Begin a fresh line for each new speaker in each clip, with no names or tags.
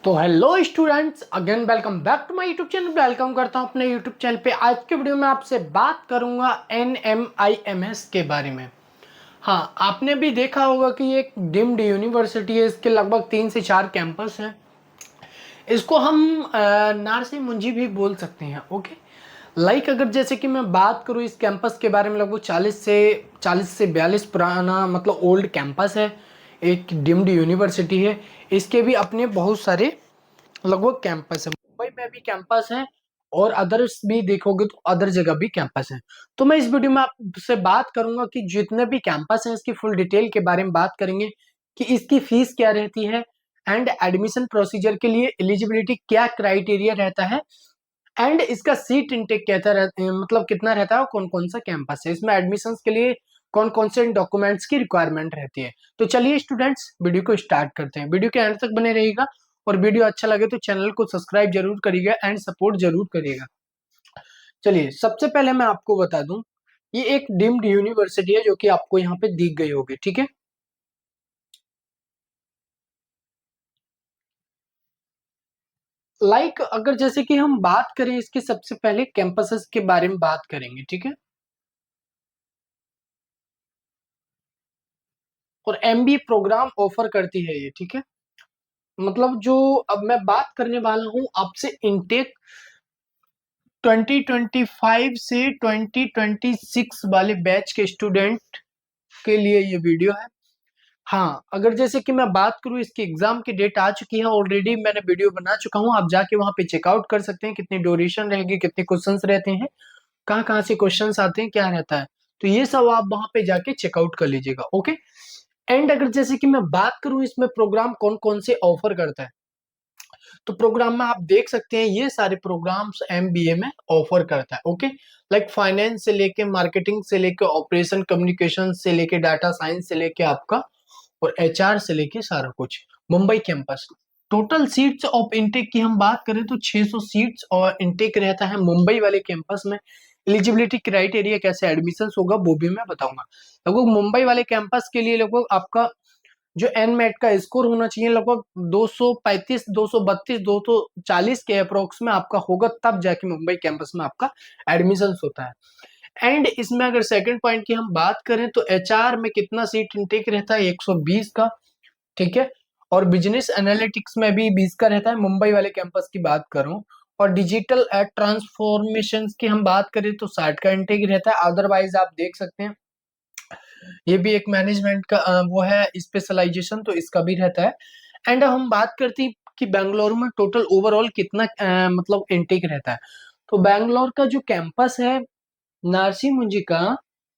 तो hello students, again welcome back to my YouTube channel. Welcome करता हूं अपने यूट्यूब चैनल पे। आज के वीडियो में आपसे बात करूंगा NMIMS के बारे में। हाँ, आपने भी देखा होगा कि ये एक डीम्ड यूनिवर्सिटी है। इसके लगभग 3 से 4 कैंपस हैं। इसको हम नारसी मुंजी भी बोल सकते हैं। ओके, अगर जैसे कि मैं बात करूँ इस कैंपस के बारे में, लगभग 40 से 42 पुराना मतलब ओल्ड कैंपस है। एक डीम्ड यूनिवर्सिटी है। इसके भी अपने बहुत सारे लगभग कैंपस है। मुंबई में भी कैंपस है और अदर्स भी देखोगे तो अदर जगह भी कैंपस है। तो मैं इस वीडियो में आपसे बात करूंगा कि जितने भी कैंपस हैं इसकी फुल डिटेल के बारे में बात करेंगे कि इसकी फीस क्या रहती है एंड एडमिशन प्रोसीजर के लिए एलिजिबिलिटी क्या क्राइटेरिया रहता है एंड इसका सीट इंटेक कहता रहता मतलब कितना रहता है और कौन कौन सा कैंपस है। इसमें एडमिशंस के लिए कौन कौन से डॉक्यूमेंट्स की रिक्वायरमेंट रहती है। तो चलिए स्टूडेंट्स, वीडियो को स्टार्ट करते हैं। वीडियो के एंड तक बने रहिएगा और वीडियो अच्छा लगे तो चैनल को सब्सक्राइब जरूर करिएगा एंड सपोर्ट जरूर करिएगा। चलिए, सबसे पहले मैं आपको बता दूं, ये एक डीम्ड यूनिवर्सिटी है जो कि आपको यहाँ पे दिख गई होगी। ठीक है, अगर जैसे कि हम बात करें इसके, सबसे पहले कैंपसेस के बारे में बात करेंगे। ठीक है, और MBA प्रोग्राम ऑफर करती है ये। ठीक है, मतलब जो अब मैं बात करने वाला हूं आपसे, इनटेक 2025 से 2026 वाले बैच के स्टूडेंट के लिए ये वीडियो है। हाँ, अगर जैसे कि मैं बात करूं, इसकी एग्जाम की डेट आ चुकी है ऑलरेडी। मैंने वीडियो बना चुका हूं, आप जाके वहां पे चेकआउट कर सकते हैं कितनी ड्यूरेशन रहेगी, कितने क्वेश्चंस रहते हैं, कहाँ कहाँ से क्वेश्चंस आते हैं, क्या रहता है। तो ये सब आप वहां पे जाके चेकआउट कर लीजिएगा। ओके, एंड अगर जैसे कि मैं बात करूं इसमें प्रोग्राम कौन कौन से ऑफर करता है, तो प्रोग्राम में आप देख सकते हैं ये सारे प्रोग्राम्स MBA में ऑफर करता है। ओके, फाइनेंस से लेके, मार्केटिंग से लेके, ऑपरेशन कम्युनिकेशन से लेके, डाटा साइंस से लेके आपका, और HR से लेके सारा कुछ। Mumbai campus, total seats of intake की हम बात करें तो 600 सीट्स और इनटेक रहता है मुंबई वाले कैंपस में। एलिजिबिलिटी क्राइटेरिया कैसे एडमिशन होगा वो भी मैं बताऊंगा। लगभग मुंबई वाले कैंपस के लिए लगभग आपका जो NMAT का स्कोर होना चाहिए लगभग 235, 232, 240 के अप्रोक्स में आपका होगा, तब जाके मुंबई कैंपस में आपका एडमिशन होता है। एंड इसमें अगर सेकंड पॉइंट की हम बात करें तो HR में कितना सीट इंटेक रहता है, 120 का। ठीक है, और बिजनेस एनालिटिक्स में भी 20 का रहता है, मुंबई वाले कैंपस की बात करूं। और डिजिटल ट्रांसफॉर्मेशन की हम बात करें तो 60 का इंटेक रहता है। अदरवाइज आप देख सकते हैं ये भी एक मैनेजमेंट का वो है स्पेशलाइजेशन, तो इसका भी रहता है। एंड हम बात करते हैं कि बेंगलोर में टोटल ओवरऑल कितना मतलब इंटेक रहता है। तो बेंगलोर का जो कैंपस है नारसी मुंजी का,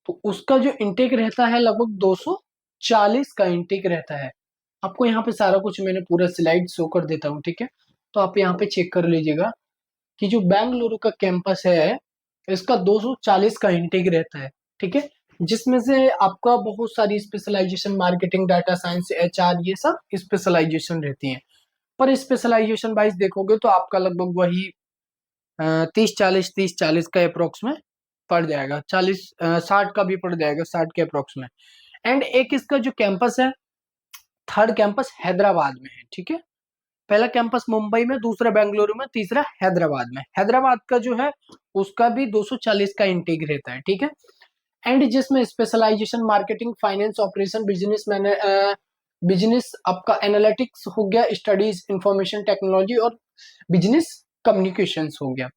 तो उसका जो इंटेक रहता है लगभग 240 का इंटेक रहता है। आपको यहाँ पे सारा कुछ मैंने पूरा स्लाइड शो कर देता हूँ। ठीक है, तो आप यहाँ पे चेक कर लीजिएगा कि जो बेंगलुरु का कैंपस है इसका 240 का इंटेक रहता है। ठीक है, जिसमें से आपका बहुत सारी specialization, marketing, data science, HR, ये सब स्पेशलाइजेशन रहती हैं। पर स्पेशलाइजेशन वाइज देखोगे तो आपका लगभग वही 30-40 का अप्रोक्स में पड़ जाएगा। 60 का भी पड़ जाएगा, 60 के अप्रोक्स में। एंड एक इसका जो कैंपस है, थर्ड कैंपस हैदराबाद में है। ठीक है, पहला कैंपस मुंबई में, दूसरा बेंगलुरु में, तीसरा हैदराबाद में। हैदराबाद का जो है उसका भी 240 का इंटेक रहता है। ठीक है, एंड जिसमें specialization marketing, finance, operation, business आपका एनालिटिक्स हो गया, स्टडीज इंफॉर्मेशन टेक्नोलॉजी और बिजनेस कम्युनिकेशंस हो गया।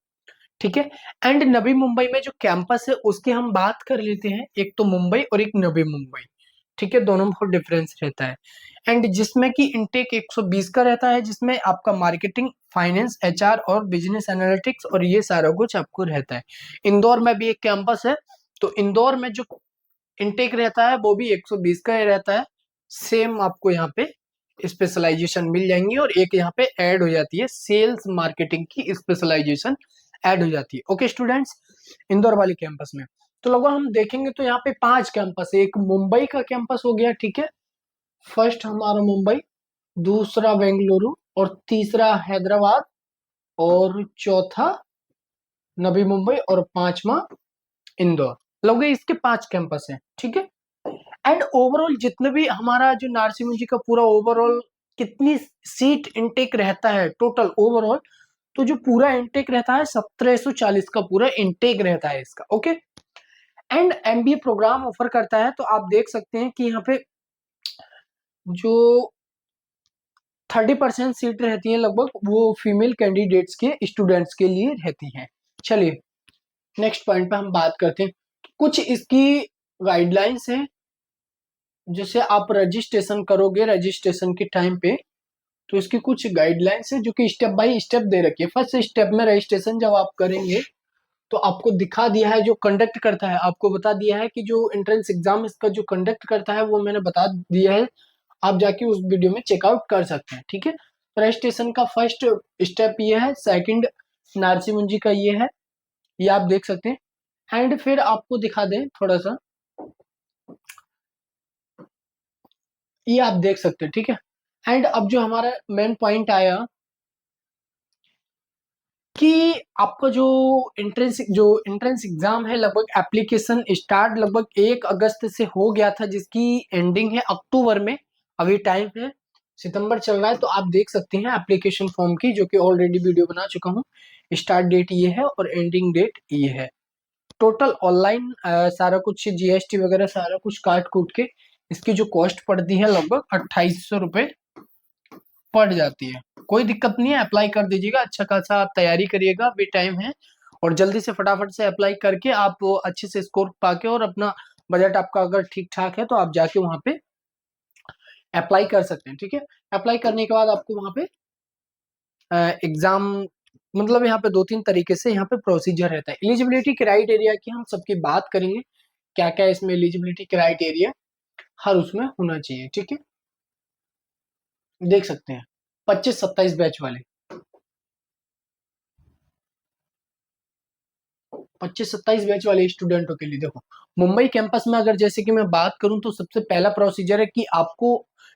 ठीक है, एंड नवी मुंबई में जो कैंपस है उसकी हम बात कर लेते हैं। एक तो मुंबई और एक नवी मुंबई। ठीक है, दोनों में बहुत डिफरेंस रहता है। एंड जिसमें कि इनटेक 120 का रहता है, जिसमें आपका मार्केटिंग, फाइनेंस, HR और बिजनेस एनालिटिक्स और ये सारा कुछ आपको रहता है। इंदौर में भी एक कैंपस है, तो इंदौर में जो इनटेक रहता है वो भी 120 का ही रहता है। सेम आपको यहाँ पे स्पेशलाइजेशन मिल जाएंगी और एक यहाँ पे ऐड हो जाती है, सेल्स मार्केटिंग की स्पेशलाइजेशन ऐड हो जाती है। ओके स्टूडेंट्स, इंदौर वाली कैंपस में तो लगभग हम देखेंगे तो यहाँ पे 5 कैंपस है। एक मुंबई का कैंपस हो गया। ठीक है, फर्स्ट हमारा मुंबई, दूसरा बेंगलुरु, और तीसरा हैदराबाद, और चौथा नवी मुंबई, और पांचवा इंदौर। लगभग इसके 5 कैंपस हैं। ठीक है, एंड ओवरऑल जितने भी हमारा जो नारसिंह जी का पूरा ओवरऑल कितनी सीट इनटेक रहता है टोटल ओवरऑल, तो जो पूरा इनटेक रहता है 1740 का पूरा इनटेक रहता है इसका। Okay, and MBA programme offer करता है, तो आप देख सकते हैं कि यहाँ पे जो 30% सीट रहती है लगभग, वो फीमेल कैंडिडेट्स के स्टूडेंट्स के लिए रहती हैं। चलिए नेक्स्ट पॉइंट पे हम बात करते हैं। कुछ इसकी गाइडलाइंस हैं, जैसे आप रजिस्ट्रेशन करोगे, रजिस्ट्रेशन के टाइम पे तो इसकी कुछ गाइडलाइंस है जो कि स्टेप बाय स्टेप दे रखी है। फर्स्ट स्टेप में रजिस्ट्रेशन जब आप करेंगे तो आपको दिखा दिया है, जो कंडक्ट करता है आपको बता दिया है कि जो एंट्रेंस एग्जाम इसका जो कंडक्ट करता है वो मैंने बता दिया है, आप जाके उस वीडियो में चेकआउट कर सकते हैं। ठीक है, रजिस्ट्रेशन का फर्स्ट स्टेप ये है, सेकंड नारसी मुंजी का ये है, ये आप देख सकते हैं। एंड फिर आपको दिखा दें थोड़ा सा, ये आप देख सकते हैं। ठीक है, एंड अब जो हमारा मेन पॉइंट आया कि आपका जो एंट्रेंस एग्जाम है, लगभग एप्लीकेशन स्टार्ट लगभग 1 अगस्त से हो गया था, जिसकी एंडिंग है अक्टूबर में। अभी टाइम है सितंबर चल रहा है, तो आप देख सकते हैं एप्लीकेशन फॉर्म की, जो कि ऑलरेडी वीडियो बना चुका हूँ। स्टार्ट डेट ये है और एंडिंग डेट ये है। टोटल ऑनलाइन सारा कुछ जीएसटी वगैरह सारा कुछ काट कूट के इसकी जो कॉस्ट पड़ती है लगभग 2800 रुपये पड़ जाती है। कोई दिक्कत नहीं है, अप्लाई कर दीजिएगा, अच्छा खासा आप तैयारी करिएगा, अभी टाइम है, और जल्दी से फटाफट से अप्लाई करके आप वो अच्छे से स्कोर पाके, और अपना बजट आपका अगर ठीक ठाक है तो आप जाके वहां पे अप्लाई कर सकते हैं। ठीक है, अप्लाई करने के बाद आपको वहां पे एग्जाम, मतलब यहाँ पे 2-3 तरीके से यहाँ पे प्रोसीजर रहता है। एलिजिबिलिटी क्राइटेरिया की हम सबकी बात करेंगे, क्या क्या इसमें एलिजिबिलिटी क्राइटेरिया हर उसमें होना चाहिए। ठीक है, देख सकते हैं 25-27 बैच वाले, 25-27 बैच वाले स्टूडेंटों के लिए देखो, मुंबई कैंपस में अगर जैसे कि मैं बात करूं तो सबसे पहला प्रोसीजर है कि आपको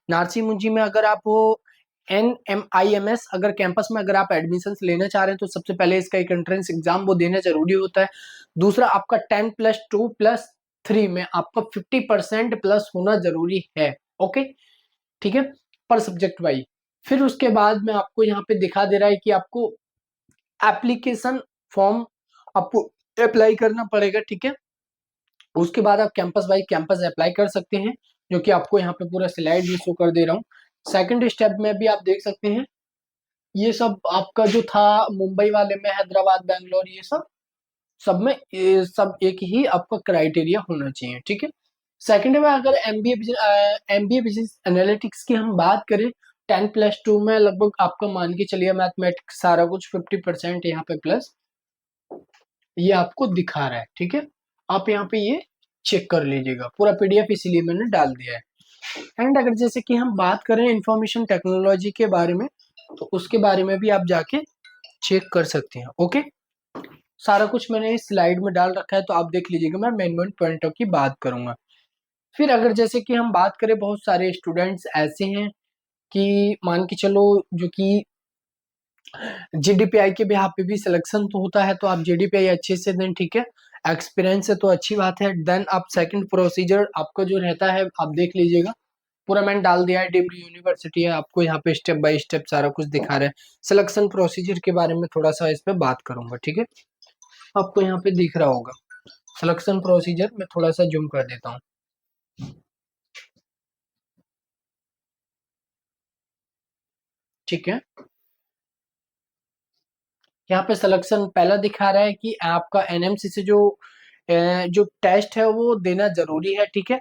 नारसी मुंजी में अगर आप वो NMIMS अगर कैंपस में अगर आप एडमिशन लेना चाह रहे हैं तो सबसे पहले इसका एक एंट्रेंस एग्जाम वो देना जरूरी होता है। दूसरा, आपका 10+2+3 में आपका 50% प्लस होना जरूरी है। ओके, ठीक है, पर सब्जेक्ट वाइज। फिर उसके बाद में आपको यहाँ पे दिखा दे रहा है कि आपको एप्लीकेशन फॉर्म आपको अप्लाई करना पड़ेगा। ठीक है, उसके बाद आप कैंपस बाई कैंपस अप्लाई कर सकते हैं, जो कि आपको यहाँ पे पूरा स्लाइड भी शो कर दे रहा हूँ। सेकंड स्टेप में भी आप देख सकते हैं, ये सब आपका जो था मुंबई वाले में, हैदराबाद, बैंगलोर, ये सब सब में ये सब एक ही आपका क्राइटेरिया होना चाहिए। ठीक है, सेकंड में अगर एमबीए बिजनेस एनालिटिक्स की हम बात करें, 10+2 में लगभग आपका मान के चलिए मैथमेटिक्स सारा कुछ 50% यहाँ पे प्लस ये आपको दिखा रहा है। ठीक है, आप यहाँ पे ये चेक कर लीजिएगा, पूरा पीडीएफ इसीलिए मैंने डाल दिया है। एंड अगर जैसे कि हम बात करें इंफॉर्मेशन टेक्नोलॉजी के बारे में, तो उसके बारे में भी आप जाके चेक कर सकते हैं। ओके, सारा कुछ मैंने इस स्लाइड में डाल रखा है, तो आप देख लीजिएगा, मैं मेन मेन पॉइंटों की बात करूंगा। फिर अगर जैसे कि हम बात करें, बहुत सारे स्टूडेंट्स ऐसे हैं कि मान के चलो जो कि जीडीपीआई के बिहाफ पे भी सिलेक्शन तो होता है, तो आप जीडीपीआई अच्छे से दें। ठीक है, एक्सपीरियंस है तो अच्छी बात है। देन आप सेकंड प्रोसीजर आपका जो रहता है आप देख लीजिएगा, पूरा मैंने डाल दिया है, डीम्ड यूनिवर्सिटी है, आपको यहाँ पे स्टेप बाय स्टेप सारा कुछ दिखा रहा है। सिलेक्शन प्रोसीजर के बारे में थोड़ा सा इस पे बात करूंगा। ठीक है, आपको यहाँ पे दिख रहा होगा सिलेक्शन प्रोसीजर, मैं थोड़ा सा जूम कर देता हूँ। ठीक है, यहाँ पे सिलेक्शन पहला दिखा रहा है कि आपका एनएमसी से जो टेस्ट है वो देना जरूरी है। ठीक है,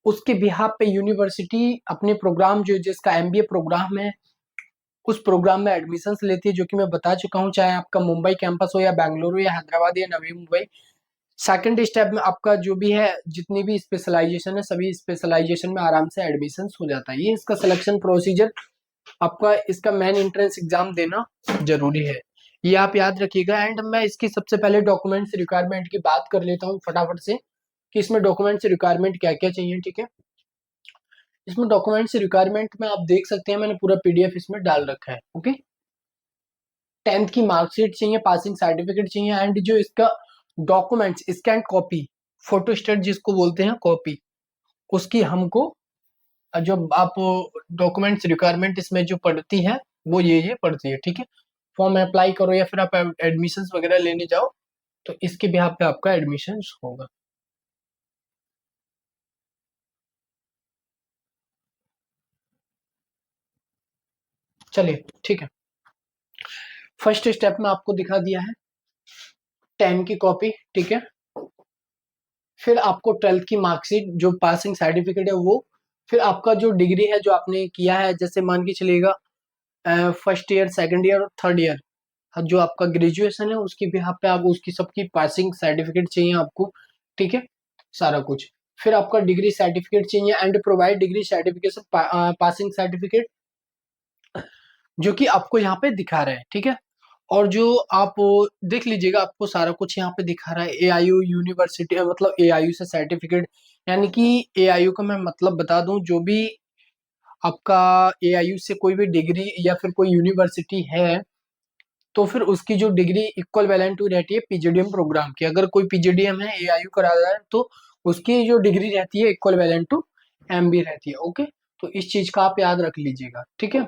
उसके बिहाफ पे यूनिवर्सिटी अपने प्रोग्राम जो जिसका एमबीए प्रोग्राम है उस प्रोग्राम में एडमिशन लेती है, जो कि मैं बता चुका हूँ, चाहे आपका मुंबई कैंपस हो या बेंगलुरु या हैदराबाद या नवी मुंबई। सेकंड स्टेप में आपका जो भी है, जितनी भी स्पेशलाइजेशन है, सभी स्पेशलाइजेशन में आराम से एडमिशन हो जाता है। ये इसका सिलेक्शन प्रोसीजर, आपका इसका मेन एंट्रेंस एग्जाम देना जरूरी है, ये आप याद रखिएगा। एंड मैं इसकी सबसे पहले डॉक्यूमेंट्स रिक्वायरमेंट की बात कर लेता हूँ फटाफट से, कि इसमें डॉक्यूमेंट्स रिक्वायरमेंट क्या क्या चाहिए। ठीक है, इसमें डॉक्यूमेंट्स रिक्वायरमेंट में आप देख सकते हैं, मैंने पूरा पीडीएफ इसमें डाल रखा है। ओके, 10th की मार्कशीट चाहिए, पासिंग सर्टिफिकेट चाहिए, एंड जो इसका documents scan copy, photo state जिसको बोलते हैं कॉपी, उसकी हमको जो आप डॉक्यूमेंट्स रिक्वायरमेंट इसमें जो पड़ती है वो ये पड़ती है, ठीक है। फॉर्म अप्लाई करो या फिर आप एडमिशन वगैरह लेने जाओ तो इसके बिहाफ पे आपका एडमिशन होगा। चलिए ठीक है, फर्स्ट स्टेप में आपको दिखा दिया है 10 की कॉपी, ठीक है। फिर आपको 12th की मार्कशीट जो पासिंग सर्टिफिकेट है वो, फिर आपका जो डिग्री है जो आपने किया है, जैसे मान के चलिएगा फर्स्ट ईयर, सेकंड ईयर और थर्ड ईयर, जो आपका ग्रेजुएशन है उसकी बिहाफ पे आप उसकी सबकी पासिंग सर्टिफिकेट चाहिए आपको, ठीक है, सारा कुछ। फिर आपका डिग्री सर्टिफिकेट चाहिए and provide degree certification passing certificate, जो कि आपको यहाँ पे दिखा रहे हैं, ठीक है। और जो आप देख लीजिएगा आपको सारा कुछ यहाँ पे दिखा रहा है, एआईयू यूनिवर्सिटी मतलब एआईयू से सर्टिफिकेट, यानी कि एआईयू का मैं मतलब बता दूं, जो भी आपका एआईयू से कोई भी डिग्री या फिर कोई यूनिवर्सिटी है तो फिर उसकी जो डिग्री इक्वल वैलेंट टू रहती है पीजीडीएम प्रोग्राम की। अगर कोई पीजीडीएम है एआईयू करा रहा है तो उसकी जो डिग्री रहती है इक्वल वैलेंट टू एमबी रहती है, ओके। तो इस चीज का आप याद रख लीजिएगा, ठीक है।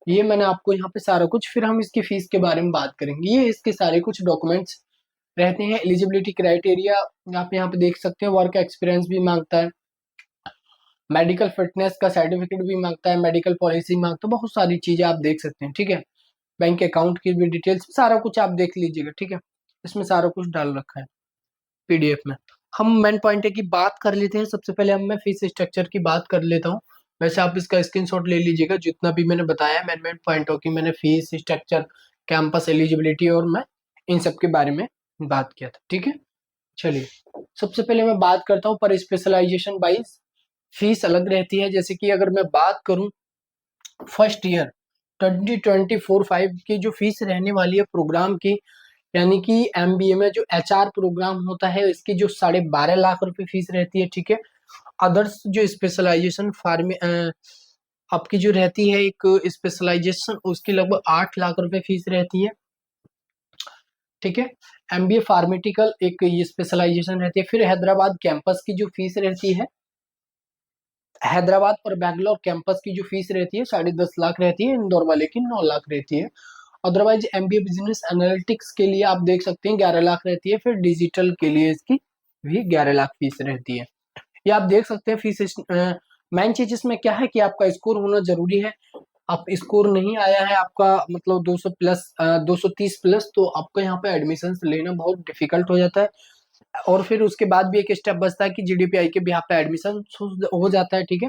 ये मैंने आपको यहाँ पे सारा कुछ, फिर हम इसकी फीस के बारे में बात करेंगे। ये इसके सारे कुछ डॉक्यूमेंट्स रहते हैं। एलिजिबिलिटी क्राइटेरिया आप यहाँ पे देख सकते हैं, वर्क एक्सपीरियंस भी मांगता है, मेडिकल फिटनेस का सर्टिफिकेट भी मांगता है, मेडिकल पॉलिसी मांगता है, बहुत सारी चीजें आप देख सकते हैं, ठीक है। बैंक अकाउंट की भी डिटेल्स, सारा कुछ आप देख लीजिएगा, ठीक है। इसमें सारा कुछ डाल रखा है पीडीएफ में। हम मेन पॉइंट है की बात कर लेते हैं। सबसे पहले हम मैं फीस स्ट्रक्चर की बात कर लेता हूँ। वैसे आप इसका स्क्रीनशॉट ले लीजिएगा, जितना भी मैंने बताया मेन मेन पॉइंटों की, मैंने फीस स्ट्रक्चर, कैंपस एलिजिबिलिटी और मैं इन सब के बारे में बात किया था, ठीक है। चलिए सबसे पहले मैं बात करता हूँ पर स्पेशलाइजेशन वाइज फीस अलग रहती है। जैसे कि अगर मैं बात करूं फर्स्ट ईयर 2024-5 की जो फीस रहने वाली है प्रोग्राम की, यानी कि एमबीए में जो एचआर प्रोग्राम होता है इसकी जो 12.5 लाख रुपए फीस रहती है, ठीक है। अदर्स जो स्पेशलाइजेशन फार्मे आपकी जो रहती है एक स्पेशलाइजेशन, उसकी लगभग 8 लाख रुपए फीस रहती है, ठीक है। एमबीए फार्मेटिकल एक ये स्पेशलाइजेशन रहती है। फिर हैदराबाद कैंपस की जो फीस रहती है, हैदराबाद और बैंगलोर कैंपस की जो फीस रहती है 10.5 लाख रहती है, इंदौर वाले की 9 लाख रहती है। अदरवाइज एमबीए बिजनेस एनालिटिक्स के लिए आप देख सकते हैं 11 लाख रहती है। फिर डिजिटल के लिए इसकी भी 11 लाख फीस रहती है। ये आप देख सकते हैं फीस। मेन चीज इसमें क्या है कि आपका स्कोर होना जरूरी है। आप स्कोर नहीं आया है आपका मतलब 200 प्लस 230 प्लस, तो आपको यहाँ पे एडमिशन लेना बहुत डिफिकल्ट हो जाता है। और फिर उसके बाद भी एक स्टेप बचता है कि जीडीपीआई के बिहाफ पे एडमिशन हो जाता है, ठीक है।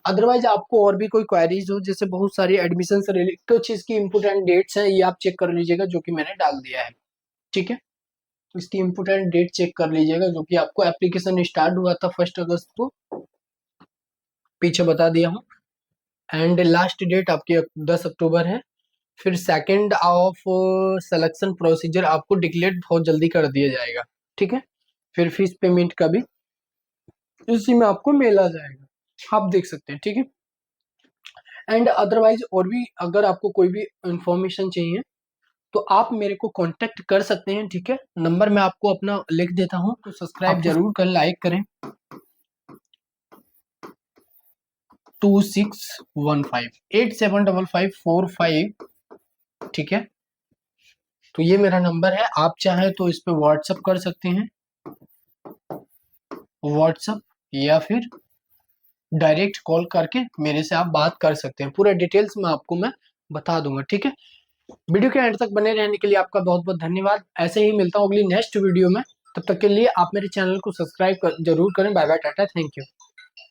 अदरवाइज आपको और भी कोई क्वेरीज हो, जैसे बहुत सारी एडमिशन से रिलेटेड कुछ इसकी इंपोर्टेंट डेट्स हैं, ये आप चेक कर लीजिएगा जो कि मैंने डाल दिया है, ठीक है। तो इसकी इंपोर्टेंट डेट चेक कर लीजिएगा, जो कि आपको एप्लीकेशन स्टार्ट हुआ था 1 अगस्त को, पीछे बता दिया हूँ। एंड लास्ट डेट आपकी 10 अक्टूबर है। फिर सेकेंड ऑफ सिलेक्शन प्रोसीजर आपको डिक्लेयर बहुत जल्दी कर दिया जाएगा, ठीक है। फिर फीस पेमेंट का भी इसी में आपको मेल आ जाएगा, आप देख सकते हैं, ठीक है। एंड अदरवाइज और भी अगर आपको कोई भी इंफॉर्मेशन चाहिए तो आप मेरे को कांटेक्ट कर सकते हैं, ठीक है। नंबर मैं आपको अपना लिख देता हूँ, तो सब्सक्राइब जरूर कर, लाइक करें। 2615 875545, ठीक है। तो ये मेरा नंबर है, आप चाहें तो इस पे व्हाट्सअप कर सकते हैं, व्हाट्सअप या फिर डायरेक्ट कॉल करके मेरे से आप बात कर सकते हैं। पूरा डिटेल्स में आपको मैं बता दूंगा, ठीक है। वीडियो के एंड तक बने रहने के लिए आपका बहुत बहुत धन्यवाद। ऐसे ही मिलता हूँ अगली नेक्स्ट वीडियो में, तब तक के लिए आप मेरे चैनल को सब्सक्राइब जरूर करें। Bye bye, tata, thank you.